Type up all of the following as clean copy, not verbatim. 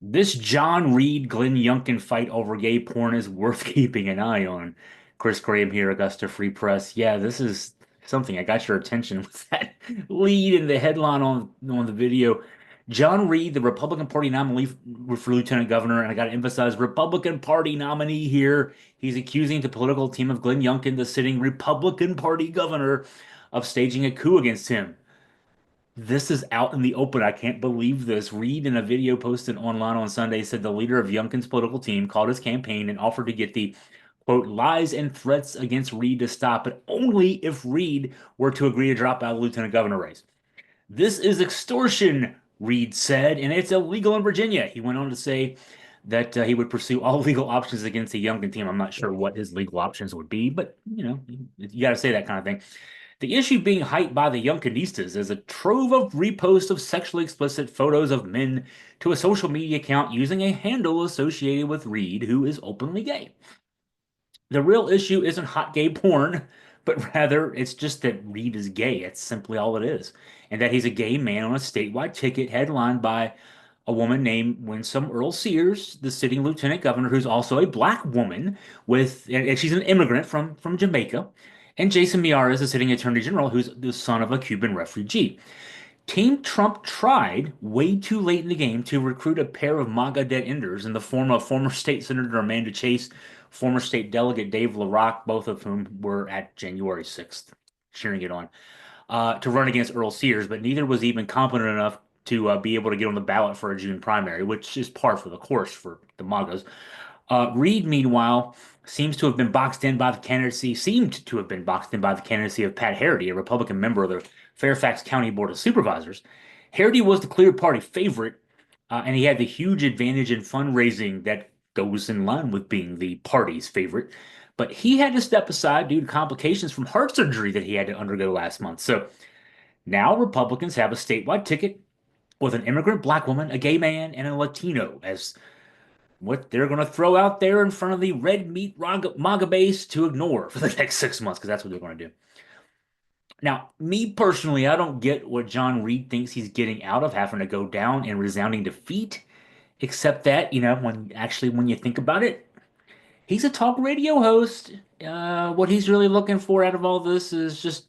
This John Reid-Glenn Youngkin fight over gay porn is worth keeping an eye on. Chris Graham here, Augusta Free Press. Yeah, this is something. I got your attention with that lead in the headline on the video. John Reid, the Republican Party nominee for lieutenant governor, and I got to emphasize Republican Party nominee here. He's accusing the political team of Glenn Youngkin, the sitting Republican Party governor, of staging a coup against him. This is out in the open. I can't believe this. Reid, in a video posted online on Sunday, said the leader of Youngkin's political team called his campaign and offered to get the quote lies and threats against Reid to stop, but only if Reid were to agree to drop out of the lieutenant governor race. This is extortion, Reid said, and it's illegal in Virginia. He went on to say that he would pursue all legal options against the Youngkin team. I'm not sure what his legal options would be, but you got to say that kind of thing. The issue being hyped by the Youngkinistas is a trove of reposts of sexually explicit photos of men to a social media account using a handle associated with Reid, who is openly gay. The real issue isn't hot gay porn, but rather it's just that Reid is gay. It's simply all it is. And that he's a gay man on a statewide ticket headlined by a woman named Winsome Earl Sears, the sitting lieutenant governor, who's also a black woman and she's an immigrant from Jamaica, and Jason Miyares, the sitting attorney general, who's the son of a Cuban refugee. Team Trump tried way too late in the game to recruit a pair of MAGA dead enders in the form of former state senator Amanda Chase, former state delegate Dave LaRock, both of whom were at January 6th, cheering it on, to run against Earl Sears, but neither was even competent enough to be able to get on the ballot for a June primary, which is par for the course for the MAGAs. Reid, meanwhile, seemed to have been boxed in by the candidacy of Pat Harity, a Republican member of the Fairfax County Board of Supervisors. Harity was the clear party favorite, and he had the huge advantage in fundraising that goes in line with being the party's favorite. But he had to step aside due to complications from heart surgery that he had to undergo last month. So now Republicans have a statewide ticket with an immigrant black woman, a gay man, and a Latino as what they're going to throw out there in front of the red meat MAGA base to ignore for the next 6 months, because that's what they're going to do. Now, me personally, I don't get what John Reid thinks he's getting out of having to go down in resounding defeat, except that, when you think about it, he's a talk radio host. What he's really looking for out of all this is just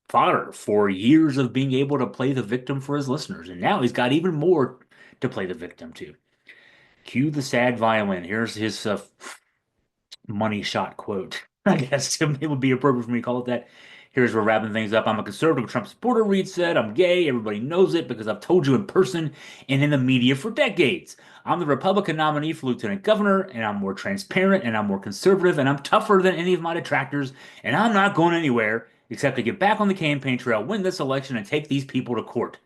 fodder for years of being able to play the victim for his listeners. And now he's got even more to play the victim to. Cue the sad violin. Here's his money shot quote. I guess it would be appropriate for me to call it that. Here's where wrapping things up. I'm a conservative Trump supporter, Reid said. I'm gay. Everybody knows it because I've told you in person and in the media for decades. I'm the Republican nominee for lieutenant governor, and I'm more transparent, and I'm more conservative, and I'm tougher than any of my detractors, and I'm not going anywhere except to get back on the campaign trail, win this election, and take these people to court.